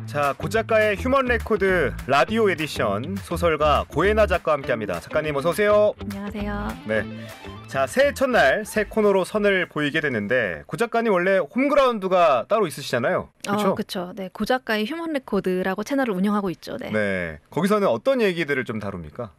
자, 고 작가의 휴먼 레코드 라디오 에디션 소설가 고혜나 작가와 함께합니다. 작가님 어서 오세요. 안녕하세요. 네. 자, 새해 첫날 새 코너로 선을 보이게 됐는데 고 작가님 원래 홈그라운드가 따로 있으시잖아요. 그렇죠? 그렇죠. 네, 고 작가의 휴먼 레코드라고 채널을 운영하고 있죠. 네. 네. 거기서는 어떤 얘기들을 좀 다룹니까?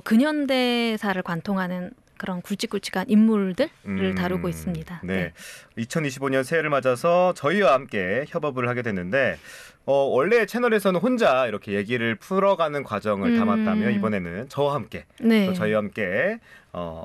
근현대사를 관통하는 그런 굵직굵직한 인물들을 다루고 있습니다. 네. 2025년 새해를 맞아서 저희와 함께 협업을 하게 됐는데 원래 채널에서는 혼자 이렇게 얘기를 풀어가는 과정을 담았다면 이번에는 저와 함께 또 저희와 함께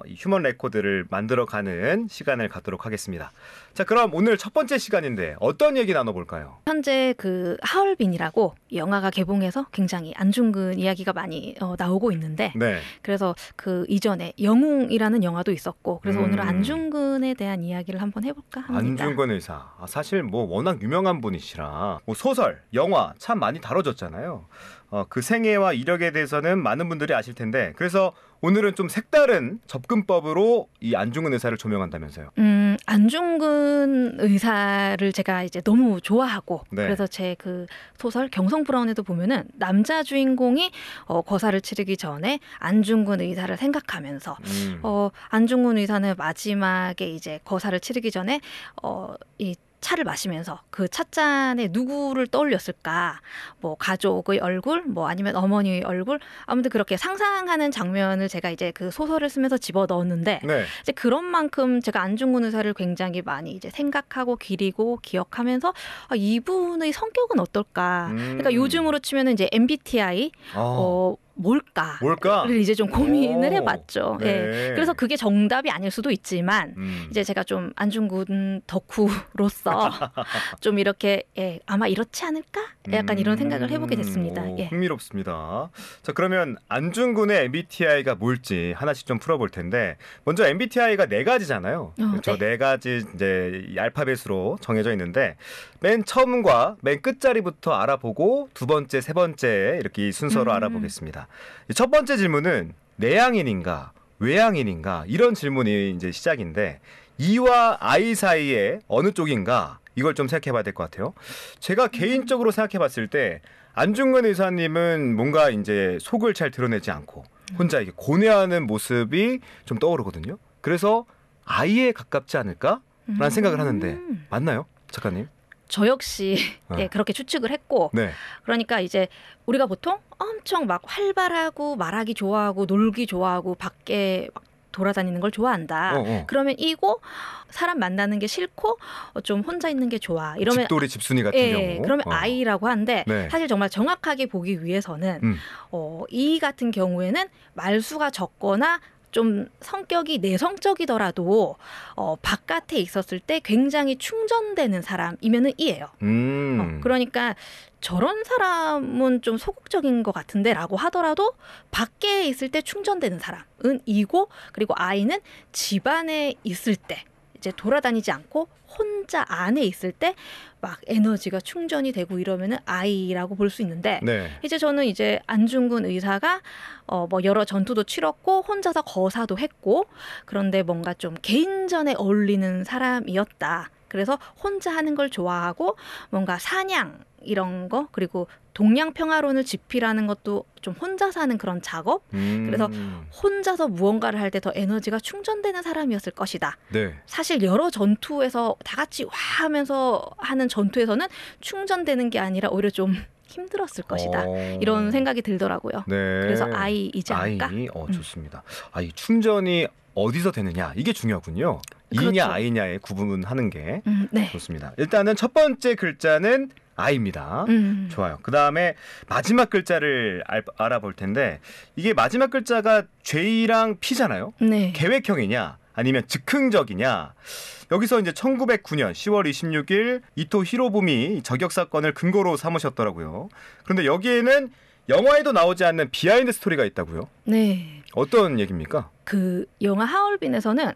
이 휴먼 레코드를 만들어가는 시간을 갖도록 하겠습니다. 자, 그럼 오늘 첫 번째 시간인데 어떤 얘기 나눠볼까요? 현재 그 하얼빈이라고 영화가 개봉해서 굉장히 안중근 이야기가 많이 나오고 있는데 그래서 그 이전에 영웅이라는 영화도 있었고 그래서 오늘은 안중근에 대한 이야기를 한번 해볼까 합니다. 안중근 의사. 사실 뭐 워낙 유명한 분이시라 뭐 소설, 영화 참 많이 다뤄졌잖아요. 그 생애와 이력에 대해서는 많은 분들이 아실 텐데 그래서 오늘은 좀 색다른 접근법으로 이 안중근 의사를 조명한다면서요. 안중근 의사를 제가 이제 너무 좋아하고 그래서 제 그 소설 경성브라운에도 보면은 남자 주인공이 거사를 치르기 전에 안중근 의사를 생각하면서 안중근 의사는 마지막에 이제 거사를 치르기 전에 이 차를 마시면서 그 찻잔에 누구를 떠올렸을까? 뭐 가족의 얼굴, 뭐 아니면 어머니의 얼굴, 아무튼 그렇게 상상하는 장면을 제가 이제 그 소설을 쓰면서 집어 넣었는데 이제 그런 만큼 제가 안중근 의사를 굉장히 많이 이제 생각하고 기리고 기억하면서 이분의 성격은 어떨까? 그러니까 요즘으로 치면은 이제 MBTI 뭘까를 이제 좀 고민을 해봤죠. 네. 그래서 그게 정답이 아닐 수도 있지만 이제 제가 좀 안중근 덕후로서 좀 이렇게 아마 이렇지 않을까? 약간 이런 생각을 해보게 됐습니다. 흥미롭습니다. 자, 그러면 안중근의 MBTI가 뭘지 하나씩 좀 풀어볼 텐데 먼저 MBTI가 4가지잖아요. 그렇죠? 4가지 이제 알파벳으로 정해져 있는데 맨 처음과 맨 끝자리부터 알아보고 두 번째, 세 번째 이렇게 이 순서로 알아보겠습니다. 첫 번째 질문은 내향인인가 외향인인가 이런 질문이 이제 시작인데 E와 I 사이에 어느 쪽인가 이걸 좀 생각해봐야 될 것 같아요. 제가 개인적으로 생각해봤을 때 안중근 의사님은 뭔가 이제 속을 잘 드러내지 않고 혼자 이렇게 고뇌하는 모습이 좀 떠오르거든요. 그래서 I에 가깝지 않을까라는 생각을 하는데 맞나요, 작가님? 저 역시 그렇게 추측을 했고 그러니까 이제 우리가 보통 엄청 막 활발하고 말하기 좋아하고 놀기 좋아하고 밖에 막 돌아다니는 걸 좋아한다. 그러면 이고 사람 만나는 게 싫고 좀 혼자 있는 게 좋아. 이러면 집돌이 집순이 같은 경우. 그러면 I라고 하는데 사실 정말 정확하게 보기 위해서는 이 같은 경우에는 말수가 적거나 좀 성격이 내성적이더라도 바깥에 있었을 때 굉장히 충전되는 사람이면은 E예요. 그러니까 저런 사람은 좀 소극적인 것 같은데 라고 하더라도 밖에 있을 때 충전되는 사람은 E고 그리고 I는 집안에 있을 때 이제 돌아다니지 않고 혼자 안에 있을 때 막 에너지가 충전이 되고 이러면은 I라고 볼 수 있는데 이제 저는 이제 안중근 의사가 뭐 여러 전투도 치렀고 혼자서 거사도 했고 그런데 뭔가 좀 개인전에 어울리는 사람이었다. 그래서 혼자 하는 걸 좋아하고 뭔가 사냥 이런 거 그리고 동양평화론을 집필하는 것도 좀 혼자서 하는 그런 작업 그래서 혼자서 무언가를 할 때 더 에너지가 충전되는 사람이었을 것이다. 사실 여러 전투에서 다 같이 와 하면서 하는 전투에서는 충전되는 게 아니라 오히려 좀 힘들었을 것이다. 이런 생각이 들더라고요. 그래서 I이지 않을까? 좋습니다. 이 충전이 어디서 되느냐 이게 중요하군요. E냐 I냐에 구분하는 게 좋습니다. 일단은 첫 번째 글자는 I입니다. 좋아요. 그 다음에 마지막 글자를 알아볼 텐데 이게 마지막 글자가 J랑 P잖아요. 계획형이냐 아니면 즉흥적이냐. 여기서 이제 1909년 10월 26일 이토 히로부미 저격 사건을 근거로 삼으셨더라고요. 그런데 여기에는 영화에도 나오지 않는 비하인드 스토리가 있다고요? 어떤 얘기입니까? 그 영화 하얼빈에서는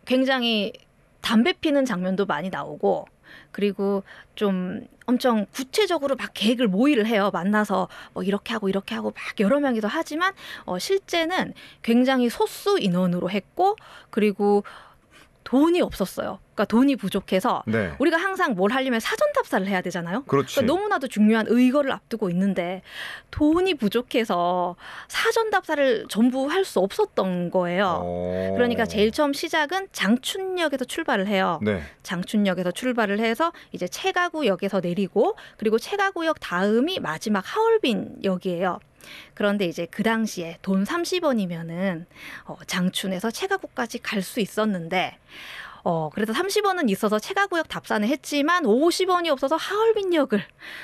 굉장히 담배 피는 장면도 많이 나오고 그리고 좀 엄청 구체적으로 막 계획을 모의를 해요. 만나서 뭐 이렇게 하고 막 여러 명이서 하지만 실제는 굉장히 소수 인원으로 했고 그리고 돈이 없었어요. 그러니까 돈이 부족해서 네. 우리가 항상 뭘 하려면 사전 답사를 해야 되잖아요. 그렇지. 그러니까 너무나도 중요한 의거를 앞두고 있는데 돈이 부족해서 사전 답사를 전부 할 수 없었던 거예요. 그러니까 제일 처음 시작은 장춘역에서 출발을 해요. 네. 장춘역에서 출발을 해서 이제 채가구역에서 내리고 그리고 채가구역 다음이 마지막 하얼빈역이에요. 그런데 이제 그 당시에 돈 30원이면은 장춘에서 채가구까지 갈 수 있었는데 그래서 30원은 있어서 채가구역 답사는 했지만 50원이 없어서 하얼빈역을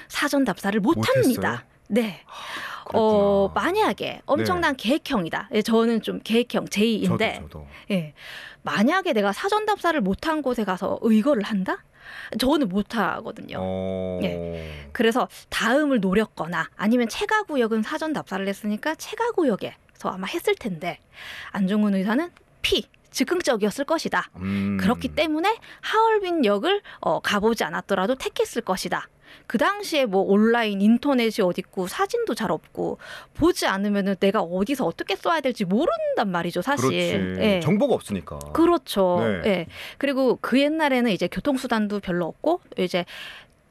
사전 답사를 못합니다. 네. 만약에 엄청난 계획형이다. 예, 저는 좀 계획형 제2인데 저도. 예, 만약에 내가 사전 답사를 못한 곳에 가서 의거를 한다? 저는 못하거든요. 예. 그래서 다음을 노렸거나 아니면 채가구역은 사전 답사를 했으니까 채가구역에서 아마 했을 텐데 안중근 의사는 즉흥적이었을 것이다. 그렇기 때문에 하얼빈역을 가보지 않았더라도 택했을 것이다. 그 당시에 뭐 온라인 인터넷이 어딨고 사진도 잘 없고 보지 않으면은 내가 어디서 어떻게 써야 될지 모른단 말이죠, 사실. 그렇지. 예. 정보가 없으니까. 그렇죠. 네. 예. 그리고 그 옛날에는 이제 교통수단도 별로 없고 이제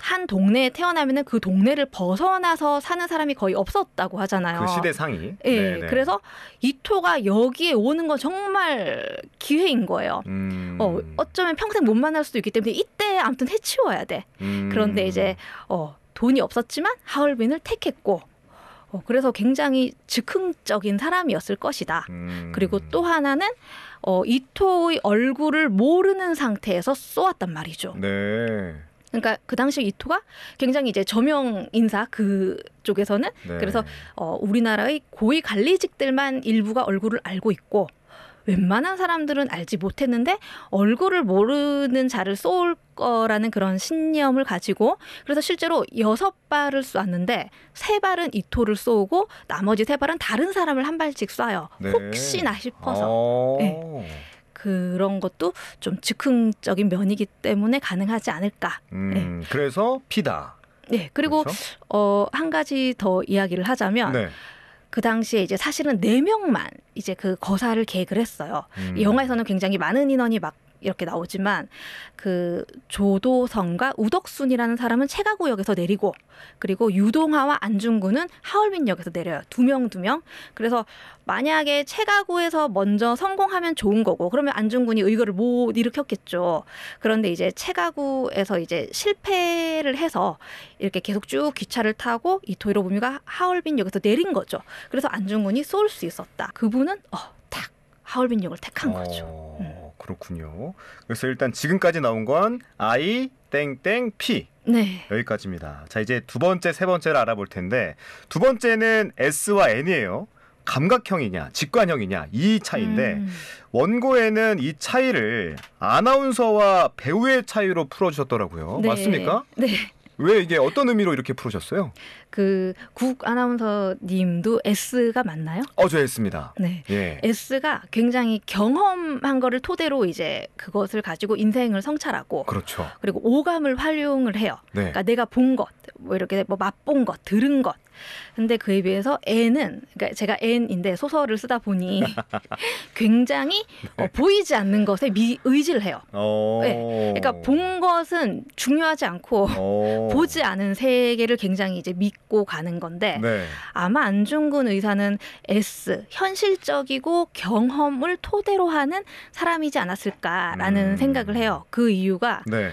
한 동네에 태어나면은 그 동네를 벗어나서 사는 사람이 거의 없었다고 하잖아요. 그 시대 상이. 예. 네네. 그래서 이토가 여기에 오는 건 정말 기회인 거예요. 어쩌면 평생 못 만날 수도 있기 때문에 이때 아무튼 해치워야 돼. 그런데 이제 돈이 없었지만 하얼빈을 택했고 그래서 굉장히 즉흥적인 사람이었을 것이다. 그리고 또 하나는 이토의 얼굴을 모르는 상태에서 쏘았단 말이죠. 네. 그러니까 그 당시 이토가 굉장히 이제 저명 인사 그쪽에서는 네. 그래서 우리나라의 고위 관리직들만 일부가 얼굴을 알고 있고 웬만한 사람들은 알지 못했는데 얼굴을 모르는 자를 쏠 거라는 그런 신념을 가지고 그래서 실제로 6발을 쐈는데 3발은 이토를 쏘고 나머지 3발은 다른 사람을 한 발씩 쏴요. 네. 혹시나 싶어서. 네. 그런 것도 좀 즉흥적인 면이기 때문에 가능하지 않을까. 네. 그래서 피다. 네. 그리고 그렇죠? 한 가지 더 이야기를 하자면 네. 그 당시에 이제 사실은 4명만 이제 그 거사를 계획을 했어요. 이 영화에서는 굉장히 많은 인원이 막 이렇게 나오지만 그 조도성과 우덕순이라는 사람은 채가구역에서 내리고 그리고 유동하와 안중근은 하얼빈역에서 내려요. 2명. 그래서 만약에 채가구에서 먼저 성공하면 좋은 거고 그러면 안중근이 의거를 못 일으켰겠죠. 그런데 이제 채가구에서 이제 실패를 해서 이렇게 계속 쭉 기차를 타고 이토 히로부미가 하얼빈역에서 내린 거죠. 그래서 안중근이 쏠 수 있었다. 그분은 딱 하얼빈역을 택한 거죠. 그렇군요. 그래서 일단 지금까지 나온 건 I 땡땡 P 네. 여기까지입니다. 자, 이제 두 번째, 세 번째를 알아볼 텐데 두 번째는 S와 N이에요. 감각형이냐, 직관형이냐 이 차이인데 원고에는 이 차이를 아나운서와 배우의 차이로 풀어주셨더라고요. 네. 맞습니까? 네. 왜 이게 어떤 의미로 이렇게 풀으셨어요? 그 국 아나운서님도 S가 맞나요? 저 했습니다. 네. 예. S가 굉장히 경험한 거를 토대로 이제 그것을 가지고 인생을 성찰하고 그렇죠. 그리고 오감을 활용을 해요. 네. 그러니까 내가 본 것, 뭐 이렇게 뭐 맛본 것, 들은 것. 근데 그에 비해서 N은 그러니까 제가 N인데 소설을 쓰다 보니 굉장히 보이지 않는 것에 의지를 해요. 네. 그러니까 본 것은 중요하지 않고 보지 않은 세계를 굉장히 이제 믿고 가는 건데 네. 아마 안중근 의사는 S 현실적이고 경험을 토대로 하는 사람이지 않았을까라는 생각을 해요. 그 이유가 네.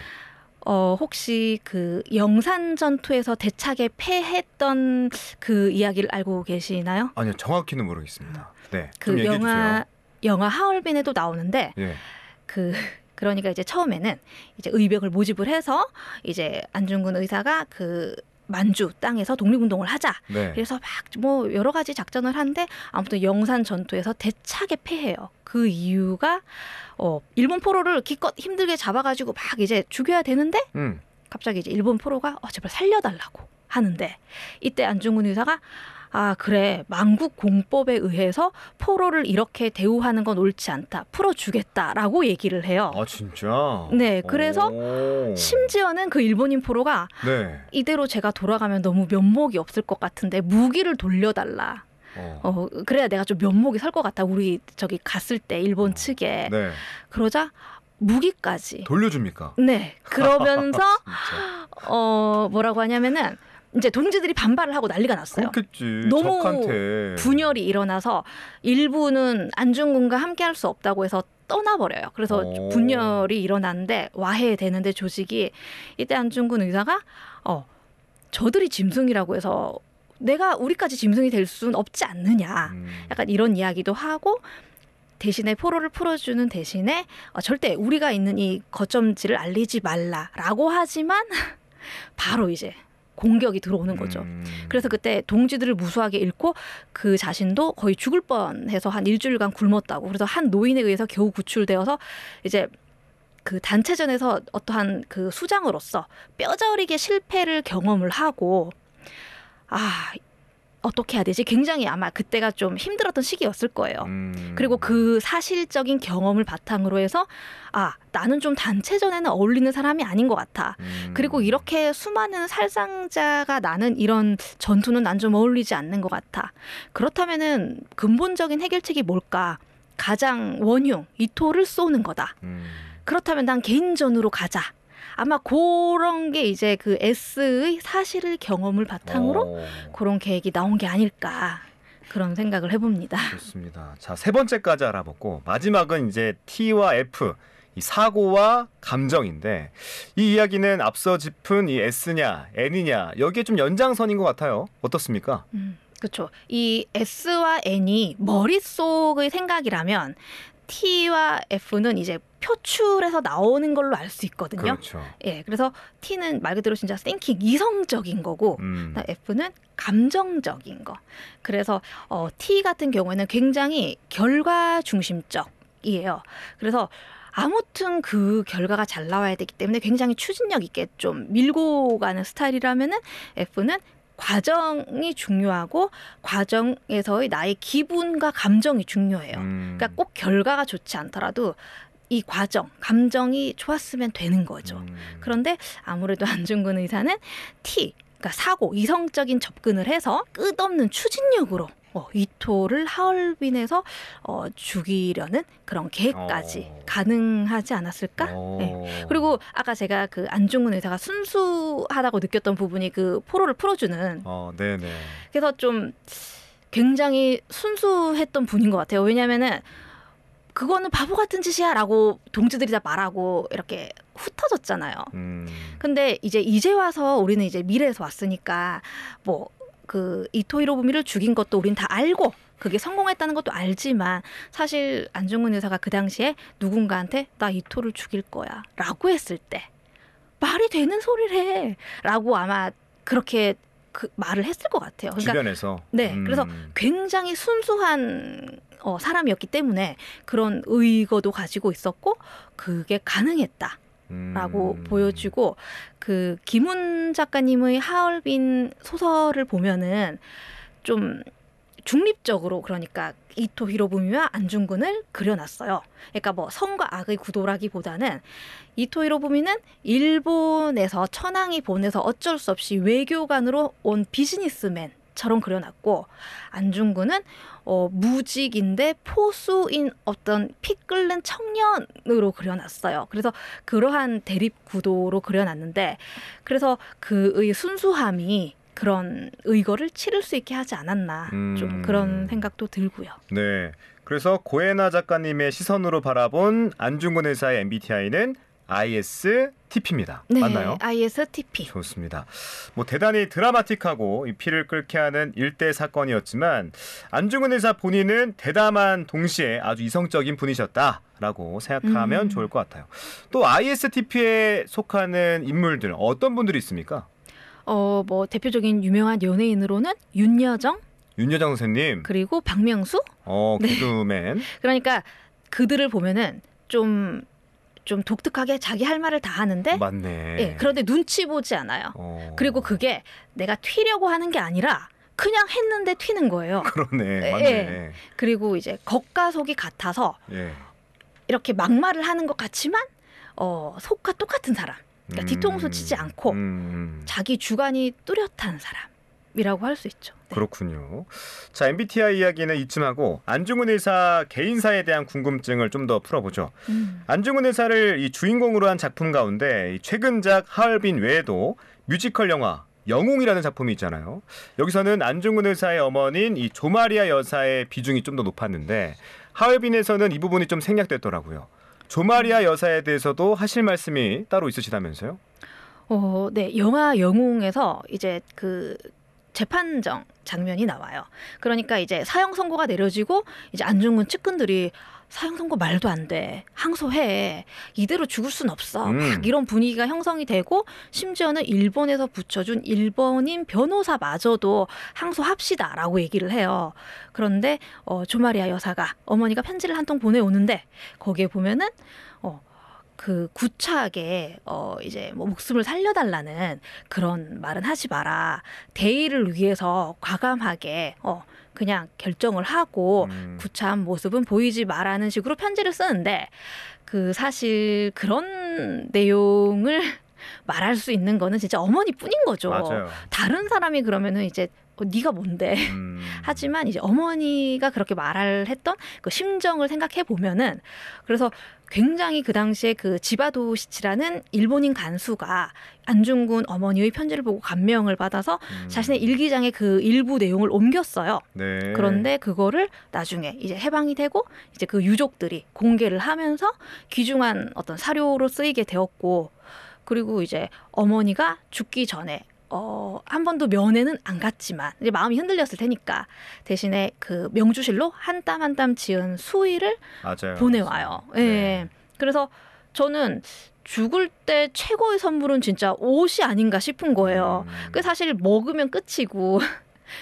혹시 그 영산 전투에서 대차게 패했던 그 이야기를 알고 계시나요? 아니요, 정확히는 모르겠습니다. 네, 그 좀 얘기해 주세요. 영화 하얼빈에도 나오는데 예. 그러니까 이제 처음에는 이제 의병을 모집을 해서 이제 안중근 의사가 그 만주 땅에서 독립운동을 하자. 네. 그래서 막 뭐 여러 가지 작전을 하는데 아무튼 영산 전투에서 대차게 패해요. 그 이유가 일본 포로를 기껏 힘들게 잡아가지고 막 이제 죽여야 되는데 갑자기 이제 일본 포로가 제발 살려달라고 하는데 이때 안중근 의사가 그래 만국 공법에 의해서 포로를 이렇게 대우하는 건 옳지 않다. 풀어주겠다라고 얘기를 해요. 아 진짜? 네. 그래서 심지어는 그 일본인 포로가 네. 이대로 제가 돌아가면 너무 면목이 없을 것 같은데 무기를 돌려달라. 그래야 내가 좀 면목이 설 것 같아. 우리 저기 갔을 때 일본 측에. 네. 그러자 무기까지 돌려줍니까? 네. 그러면서 진짜. 뭐라고 하냐면은 이제 동지들이 반발을 하고 난리가 났어요. 그렇겠지. 너무 적한테. 분열이 일어나서 일부는 안중근과 함께할 수 없다고 해서 떠나버려요. 그래서 분열이 일어났는데 와해되는데 조직이 이때 안중근 의사가 저들이 짐승이라고 해서 내가 우리까지 짐승이 될 수는 없지 않느냐. 약간 이런 이야기도 하고 대신에 포로를 풀어주는 대신에 절대 우리가 있는 이 거점지를 알리지 말라라고 하지만 바로 이제 공격이 들어오는 거죠. 그래서 그때 동지들을 무수하게 잃고 그 자신도 거의 죽을 뻔해서 한 일주일간 굶었다고. 그래서 한 노인에 의해서 겨우 구출되어서 이제 그 단체전에서 어떠한 그 수장으로서 뼈저리게 실패를 경험을 하고 어떻게 해야 되지? 굉장히 아마 그때가 좀 힘들었던 시기였을 거예요. 그리고 그 사실적인 경험을 바탕으로 해서 나는 좀 단체전에는 어울리는 사람이 아닌 것 같아. 그리고 이렇게 수많은 살상자가 나는 이런 전투는 난 좀 어울리지 않는 것 같아. 그렇다면은 근본적인 해결책이 뭘까? 가장 원흉, 이토를 쏘는 거다. 그렇다면 난 개인전으로 가자. 아마 그런 게 이제 그 S의 사실을 경험을 바탕으로 그런 계획이 나온 게 아닐까 그런 생각을 해봅니다. 좋습니다. 자, 세 번째까지 알아봤고 마지막은 이제 T와 F, 이 사고와 감정인데 이 이야기는 앞서 짚은 이 S냐 N이냐 여기에 좀 연장선인 것 같아요. 어떻습니까? 그렇죠. 이 S와 N이 머릿속의 생각이라면 T와 F는 이제 표출해서 나오는 걸로 알 수 있거든요. 그렇죠. 예, 그래서 T는 말 그대로 진짜 thinking 이성적인 거고, F는 감정적인 거. 그래서 T 같은 경우에는 굉장히 결과 중심적이에요. 그래서 아무튼 그 결과가 잘 나와야 되기 때문에 굉장히 추진력 있게 좀 밀고 가는 스타일이라면은 F는 과정이 중요하고 과정에서의 나의 기분과 감정이 중요해요. 그러니까 꼭 결과가 좋지 않더라도 이 과정, 감정이 좋았으면 되는 거죠. 그런데 아무래도 안중근 의사는 T, 그러니까 사고, 이성적인 접근을 해서 끝없는 추진력으로 이토를 하얼빈에서 죽이려는 그런 계획까지 가능하지 않았을까? 네. 그리고 아까 제가 그 안중근 의사가 순수하다고 느꼈던 부분이 그 포로를 풀어주는. 네네. 그래서 좀 굉장히 순수했던 분인 것 같아요. 왜냐하면은 그거는 바보 같은 짓이야라고 동지들이 다 말하고 이렇게 흩어졌잖아요. 근데 이제 와서 우리는 이제 미래에서 왔으니까 뭐 그 이토 히로부미를 죽인 것도 우린 다 알고 그게 성공했다는 것도 알지만 사실 안중근 의사가 그 당시에 누군가한테 나 이토를 죽일 거야 라고 했을 때 말이 되는 소리를 해 라고 아마 그렇게 그 말을 했을 것 같아요. 그러니까, 주변에서. 네. 그래서 굉장히 순수한 사람이었기 때문에 그런 의거도 가지고 있었고 그게 가능했다. 라고 보여주고 그 김훈 작가님의 하얼빈 소설을 보면은 좀 중립적으로 그러니까 이토 히로부미와 안중근을 그려놨어요. 그러니까 뭐 선과 악의 구도라기보다는 이토 히로부미는 일본에서 천황이 보내서 어쩔 수 없이 외교관으로 온 비즈니스맨처럼 그려놨고 안중근은 무직인데 포수인 어떤 피 끓는 청년으로 그려놨어요. 그래서 그러한 대립 구도로 그려놨는데 그래서 그의 순수함이 그런 의거를 치를 수 있게 하지 않았나 좀 그런 생각도 들고요. 네, 그래서 고에나 작가님의 시선으로 바라본 안중근 의사의 MBTI는 ISTP입니다. 네, 맞나요? ISTP. 좋습니다. 뭐 대단히 드라마틱하고 이 피를 끓게 하는 일대 사건이었지만 안중근 의사 본인은 대담한 동시에 아주 이성적인 분이셨다라고 생각하면 좋을 것 같아요. 또 ISTP에 속하는 인물들 어떤 분들이 있습니까? 뭐 대표적인 유명한 연예인으로는 윤여정 선생님 그리고 박명수 개그맨. 네. 그러니까 그들을 보면은 좀 독특하게 자기 할 말을 다 하는데 맞네. 예, 그런데 눈치 보지 않아요. 그리고 그게 내가 튀려고 하는 게 아니라 그냥 했는데 튀는 거예요. 그러네. 맞네. 예. 그리고 이제 겉과 속이 같아서 이렇게 막말을 하는 것 같지만 속과 똑같은 사람. 그러니까 뒤통수 치지 않고 자기 주관이 뚜렷한 사람. 이라고 할 수 있죠. 네. 그렇군요. 자, MBTI 이야기는 이쯤 하고 안중근 의사 개인사에 대한 궁금증을 좀 더 풀어보죠. 안중근 의사를 이 주인공으로 한 작품 가운데 최근작 하얼빈 외에도 뮤지컬 영화 영웅이라는 작품이 있잖아요. 여기서는 안중근 의사의 어머니인 이 조마리아 여사의 비중이 좀 더 높았는데 하얼빈에서는 이 부분이 좀 생략됐더라고요. 조마리아 여사에 대해서도 하실 말씀이 따로 있으시다면서요? 네. 영화 영웅에서 이제 그 재판정 장면이 나와요. 그러니까 이제 사형 선고가 내려지고 이제 안중근 측근들이 사형 선고 말도 안 돼. 항소해. 이대로 죽을 순 없어. 막 이런 분위기가 형성이 되고 심지어는 일본에서 붙여준 일본인 변호사마저도 항소합시다라고 얘기를 해요. 그런데 조마리아 여사가 어머니가 편지를 한 통 보내오는데 거기에 보면은 그 구차하게 이제 뭐 목숨을 살려달라는 그런 말은 하지 마라. 대의를 위해서 과감하게 그냥 결정을 하고 구차한 모습은 보이지 마라는 식으로 편지를 쓰는데 그 사실 그런 내용을 말할 수 있는 거는 진짜 어머니뿐인 거죠. 맞아요. 다른 사람이 그러면은 이제 네가 뭔데? 하지만 이제 어머니가 그렇게 말을 했던 그 심정을 생각해 보면은 그래서 굉장히 그 당시에 그 지바도시치라는 일본인 간수가 안중근 어머니의 편지를 보고 감명을 받아서 자신의 일기장에 그 일부 내용을 옮겼어요. 네. 그런데 그거를 나중에 이제 해방이 되고 이제 그 유족들이 공개를 하면서 귀중한 어떤 사료로 쓰이게 되었고 그리고 이제 어머니가 죽기 전에 한 번도 면회는 안 갔지만 이제 마음이 흔들렸을 테니까 대신에 그 명주실로 한 땀 한 땀 지은 수의를 맞아요. 보내와요. 예. 네. 그래서 저는 죽을 때 최고의 선물은 진짜 옷이 아닌가 싶은 거예요. 그 사실 먹으면 끝이고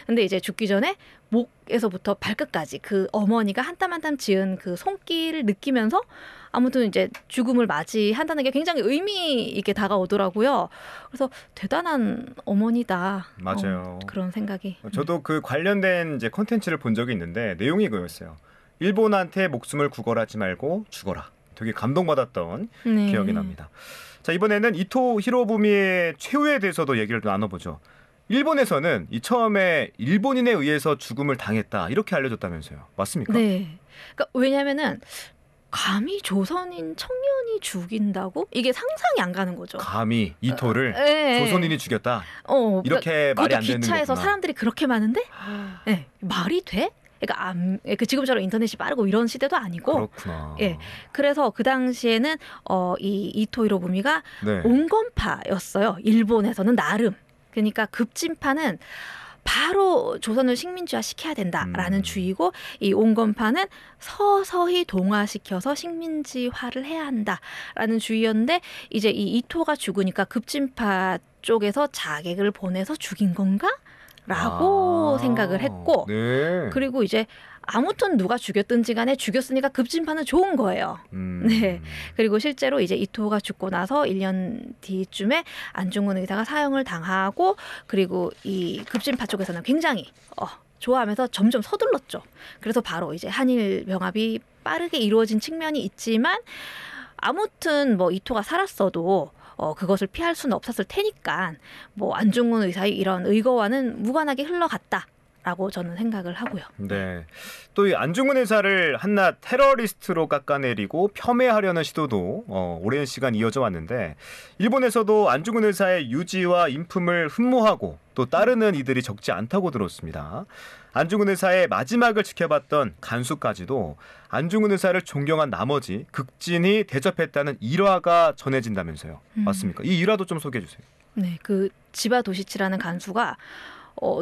근데 이제 죽기 전에 목에서부터 발끝까지 그 어머니가 한 땀 한 땀 지은 그 손길을 느끼면서 아무튼 이제 죽음을 맞이한다는 게 굉장히 의미 있게 다가오더라고요. 그래서 대단한 어머니다. 맞아요. 그런 생각이. 저도 그 관련된 이제 콘텐츠를 본 적이 있는데 내용이 그거였어요. 일본한테 목숨을 구걸하지 말고 죽어라. 되게 감동받았던 네. 기억이 납니다. 자, 이번에는 이토 히로부미의 최후에 대해서도 얘기를 좀 나눠보죠. 일본에서는 이 처음에 일본인에 의해서 죽음을 당했다 이렇게 알려졌다면서요. 맞습니까? 네. 그러니까 왜냐면은 감히 조선인 청년이 죽인다고? 이게 상상이 안 가는 거죠. 감히 이토를 네. 조선인이 죽였다? 이렇게 그러니까 말이 안 되는 거구나. 기차에서 사람들이 그렇게 많은데? 네. 말이 돼? 그러니까 그 지금처럼 인터넷이 빠르고 이런 시대도 아니고. 그렇구나. 예. 그래서 그 당시에는 이 이토 히로부미가 네. 온건파였어요. 일본에서는 나름. 그러니까 급진파는 바로 조선을 식민지화 시켜야 된다라는 주의고 이 온건파는 서서히 동화시켜서 식민지화를 해야 한다라는 주의였는데 이제 이 이토가 죽으니까 급진파 쪽에서 자객을 보내서 죽인 건가? 라고 생각을 했고 네. 그리고 이제 아무튼 누가 죽였든지 간에 죽였으니까 급진파는 좋은 거예요. 네. 그리고 실제로 이제 이토가 죽고 나서 1년 뒤쯤에 안중근 의사가 사형을 당하고 그리고 이 급진파 쪽에서는 굉장히 좋아하면서 점점 서둘렀죠. 그래서 바로 이제 한일 병합이 빠르게 이루어진 측면이 있지만 아무튼 뭐 이토가 살았어도 그것을 피할 수는 없었을 테니까 뭐 안중근 의사의 이런 의거와는 무관하게 흘러갔다. 라고 저는 생각을 하고요. 네. 또 이 안중근 의사를 한낱 테러리스트로 깎아내리고 폄훼하려는 시도도 오랜 시간 이어져 왔는데 일본에서도 안중근 의사의 유지와 인품을 흠모하고 또 따르는 이들이 적지 않다고 들었습니다. 안중근 의사의 마지막을 지켜봤던 간수까지도 안중근 의사를 존경한 나머지 극진히 대접했다는 일화가 전해진다면서요. 맞습니까? 이 일화도 좀 소개해 주세요. 네, 그 지바 도시치라는 간수가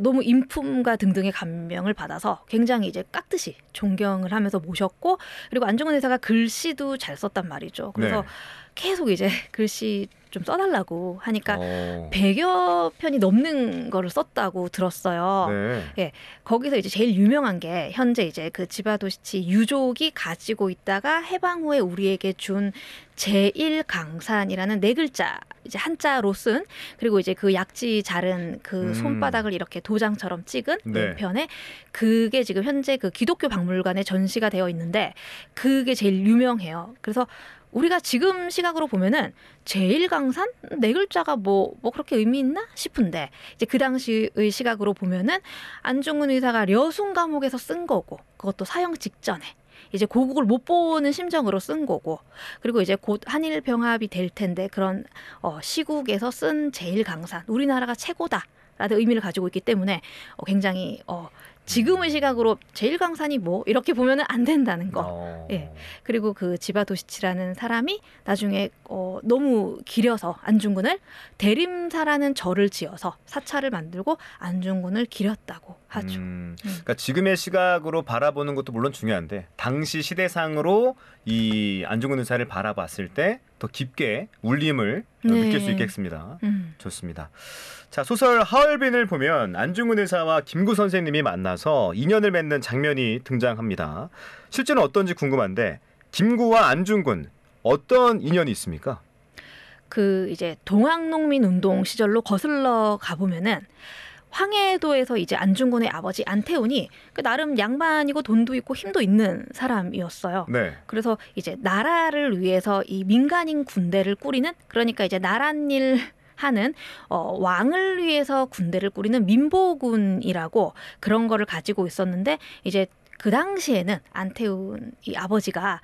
너무 인품과 등등의 감명을 받아서 굉장히 이제 깎듯이 존경을 하면서 모셨고 그리고 안중근 의사가 글씨도 잘 썼단 말이죠. 그래서 네. 계속 이제 글씨 좀 써달라고 하니까 100여 편이 넘는 거를 썼다고 들었어요. 네. 예, 거기서 이제 제일 유명한 게 현재 이제 그 지바도시치 유족이 가지고 있다가 해방 후에 우리에게 준 제1강산이라는 네 글자 이제 한자로 쓴 그리고 이제 그 약지 자른 그 손바닥을 이렇게 도장처럼 찍은 네. 편에 그게 지금 현재 그 기독교 박물관에 전시가 되어 있는데 그게 제일 유명해요. 그래서 우리가 지금 시각으로 보면은 제1강산 네 글자가 뭐 그렇게 의미 있나 싶은데 이제 그 당시의 시각으로 보면은 안중근 의사가 려순 감옥에서 쓴 거고 그것도 사형 직전에 이제 고국을 못 보는 심정으로 쓴 거고 그리고 이제 곧 한일 병합이 될 텐데 그런 시국에서 쓴 제1강산 우리나라가 최고다라는 의미를 가지고 있기 때문에 굉장히 지금의 시각으로 제1강산이 뭐 이렇게 보면은 안 된다는 거. 예. 그리고 그 지바도시치라는 사람이 나중에 너무 기려서 안중근을 대림사라는 절을 지어서 사찰을 만들고 안중근을 기렸다고 하죠. 그러니까 지금의 시각으로 바라보는 것도 물론 중요한데 당시 시대상으로 이 안중근 의사를 바라봤을 때 더 깊게 울림을 느낄 수 있겠습니다. 좋습니다. 자, 소설 하얼빈을 보면 안중근 의사와 김구 선생님이 만나서 인연을 맺는 장면이 등장합니다. 실제는 어떤지 궁금한데 김구와 안중근 어떤 인연이 있습니까? 그 이제 동학농민운동 시절로 거슬러 가보면은 황해도에서 이제 안중근의 아버지 안태훈이 나름 양반이고 돈도 있고 힘도 있는 사람이었어요. 네. 그래서 이제 나라를 위해서 이 민간인 군대를 꾸리는 그러니까 이제 나랏일 하는 왕을 위해서 군대를 꾸리는 민보군이라고 그런 거를 가지고 있었는데 이제 그 당시에는 안태훈 이 아버지가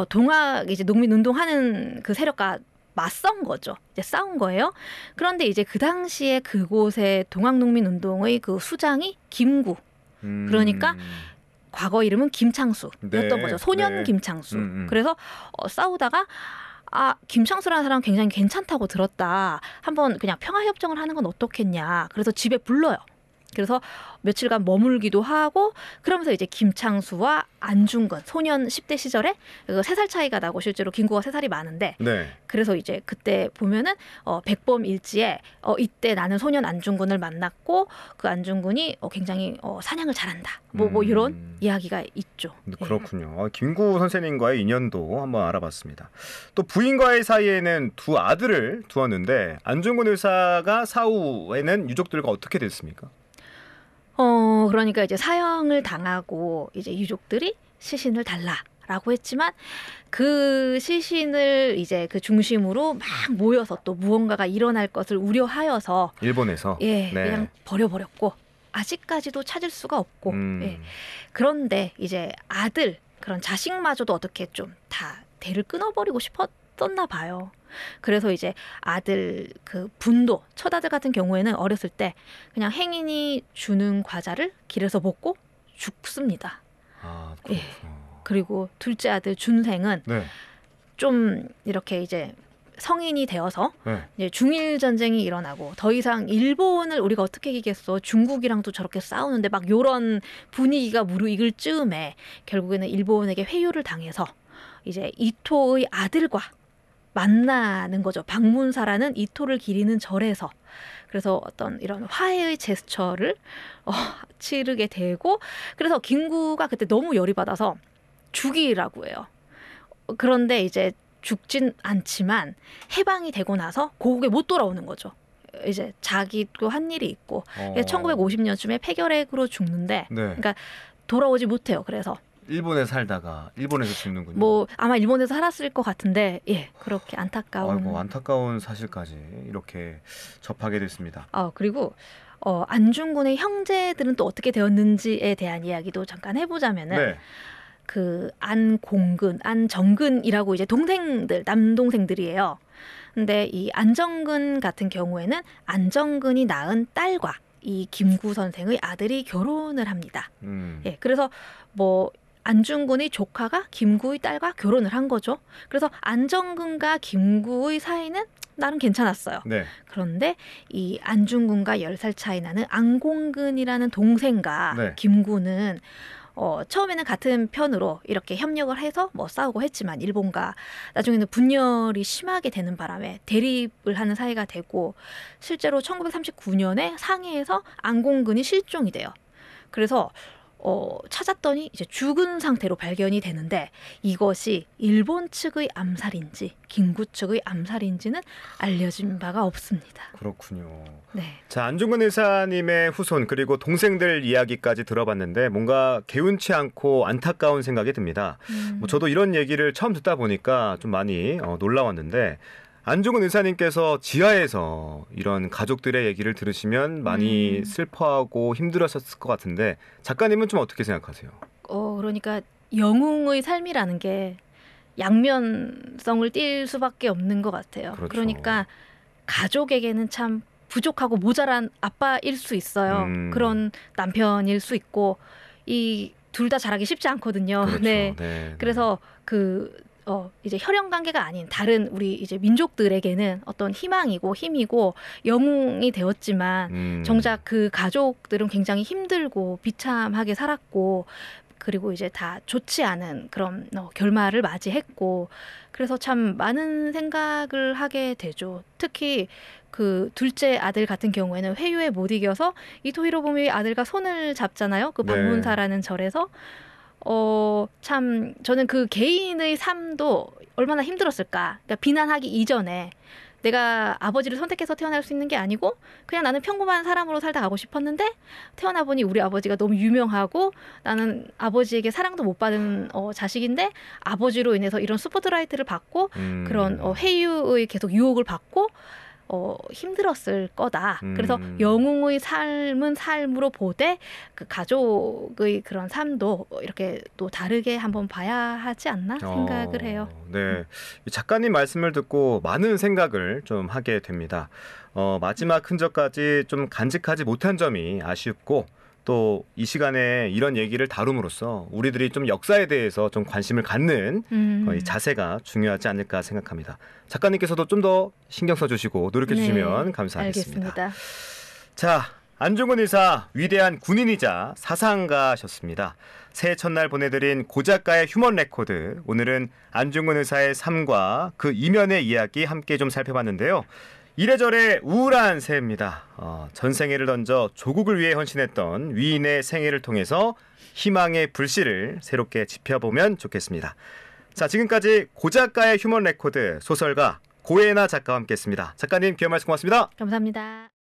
동학 이제 농민운동하는 그 세력과 맞선 거죠. 이제 싸운 거예요. 그런데 이제 그 당시에 그곳의 동학농민운동의 그 수장이 김구. 그러니까 과거 이름은 김창수였던 네, 거죠. 소년 네. 김창수. 그래서 싸우다가 김창수라는 사람 굉장히 괜찮다고 들었다. 한번 그냥 평화협정을 하는 건 어떻겠냐. 그래서 집에 불러요. 그래서 며칠간 머물기도 하고 그러면서 이제 김창수와 안중근 소년 10대 시절에 3살 차이가 나고 실제로 김구가 3살이 많은데 네. 그래서 이제 그때 보면은 백범일지에 이때 나는 소년 안중근을 만났고 그 안중근이 굉장히 사냥을 잘한다. 뭐 이런 이야기가 있죠. 그렇군요. 김구 선생님과의 인연도 한번 알아봤습니다. 또 부인과의 사이에는 두 아들을 두었는데 안중근 의사가 사후에는 유족들과 어떻게 됐습니까? 그러니까 이제 사형을 당하고 이제 유족들이 시신을 달라라고 했지만 그 시신을 이제 그 중심으로 막 모여서 또 무언가가 일어날 것을 우려하여서 일본에서 네. 네. 그냥 버려버렸고 아직까지도 찾을 수가 없고 예. 그런데 이제 아들 그런 자식마저도 어떻게 좀 다 대를 끊어버리고 싶었나 봐요. 그래서 이제 아들 그 분도 첫아들 같은 경우에는 어렸을 때 그냥 행인이 주는 과자를 길에서 먹고 죽습니다. 그렇구나. 예. 그리고 둘째 아들 준생은 네. 좀 이렇게 이제 성인이 되어서 네. 이제 중일 전쟁이 일어나고 더 이상 일본을 우리가 어떻게 이기겠어? 중국이랑도 저렇게 싸우는데 막 요런 분위기가 무르익을 즈음에 결국에는 일본에게 회유를 당해서 이제 이토의 아들과 만나는 거죠. 방문사라는 이토를 기리는 절에서. 그래서 어떤 이런 화해의 제스처를 치르게 되고 그래서 김구가 그때 너무 열이 받아서 죽이라고 해요. 그런데 이제 죽진 않지만 해방이 되고 나서 고국에 못 돌아오는 거죠. 이제 자기도 한 일이 있고 1950년쯤에 폐결핵으로 죽는데 네. 그러니까 돌아오지 못해요. 그래서 일본에 살다가 일본에서 죽는군요. 뭐 아마 일본에서 살았을 것 같은데 예 그렇게 안타까운. 아이고, 안타까운 사실까지 이렇게 접하게 됐습니다. 그리고 안중근의 형제들은 또 어떻게 되었는지에 대한 이야기도 잠깐 해보자면은 네. 그 안공근, 안정근이라고 이제 동생들 남동생들이에요. 근데 이 안정근 같은 경우에는 안정근이 낳은 딸과 이 김구 선생의 아들이 결혼을 합니다. 예, 그래서 뭐 안중근의 조카가 김구의 딸과 결혼을 한 거죠. 그래서 안정근과 김구의 사이는 나름 괜찮았어요. 네. 그런데 이 안중근과 10살 차이 나는 안공근이라는 동생과 네. 김구는 처음에는 같은 편으로 이렇게 협력을 해서 뭐 싸우고 했지만 일본과 나중에는 분열이 심하게 되는 바람에 대립을 하는 사이가 되고 실제로 1939년에 상해에서 안공근이 실종이 돼요. 그래서 찾았더니 이제 죽은 상태로 발견이 되는데 이것이 일본 측의 암살인지 김구 측의 암살인지는 알려진 바가 없습니다. 그렇군요. 네. 자, 안중근 의사님의 후손 그리고 동생들 이야기까지 들어봤는데 뭔가 개운치 않고 안타까운 생각이 듭니다. 뭐 저도 이런 얘기를 처음 듣다 보니까 좀 많이 놀라웠는데 안중근 의사님께서 지하에서 이런 가족들의 얘기를 들으시면 많이 슬퍼하고 힘들으셨을 것 같은데 작가님은 좀 어떻게 생각하세요? 그러니까 영웅의 삶이라는 게 양면성을 띌 수밖에 없는 것 같아요. 그렇죠. 그러니까 가족에게는 참 부족하고 모자란 아빠일 수 있어요. 그런 남편일 수 있고 이 둘 다 잘하기 쉽지 않거든요. 그렇죠. 네. 네. 그래서 이제 혈연 관계가 아닌 다른 우리 이제 민족들에게는 어떤 희망이고 힘이고 영웅이 되었지만 정작 그 가족들은 굉장히 힘들고 비참하게 살았고 그리고 이제 다 좋지 않은 그런 결말을 맞이했고 그래서 참 많은 생각을 하게 되죠. 특히 그 둘째 아들 같은 경우에는 회유에 못 이겨서 이토 히로부미의 아들과 손을 잡잖아요. 그 방문사라는 절에서. 참 저는 그 개인의 삶도 얼마나 힘들었을까. 그러니까 비난하기 이전에 내가 아버지를 선택해서 태어날 수 있는 게 아니고 그냥 나는 평범한 사람으로 살다 가고 싶었는데 태어나 보니 우리 아버지가 너무 유명하고 나는 아버지에게 사랑도 못 받은 자식인데 아버지로 인해서 이런 스포트라이트를 받고 그런 회유의 계속 유혹을 받고 힘들었을 거다. 그래서 영웅의 삶은 삶으로 보되 그 가족의 그런 삶도 이렇게 또 다르게 한번 봐야 하지 않나 생각을 해요. 네, 작가님 말씀을 듣고 많은 생각을 좀 하게 됩니다. 마지막 흔적까지 좀 간직하지 못한 점이 아쉽고 또 이 시간에 이런 얘기를 다룸으로써 우리들이 좀 역사에 대해서 좀 관심을 갖는 이 자세가 중요하지 않을까 생각합니다. 작가님께서도 좀 더 신경 써주시고 노력해 주시면 감사하겠습니다. 알겠습니다. 자, 안중근 의사 위대한 군인이자 사상가셨습니다. 새해 첫날 보내드린 고작가의 휴먼 레코드. 오늘은 안중근 의사의 삶과 그 이면의 이야기 함께 좀 살펴봤는데요. 이래저래 우울한 새해입니다. 전생애를 던져 조국을 위해 헌신했던 위인의 생애를 통해서 희망의 불씨를 새롭게 지펴보면 좋겠습니다. 자, 지금까지 고작가의 휴먼 레코드 소설가 고혜나 작가와 함께했습니다. 작가님 귀한 말씀 고맙습니다. 감사합니다.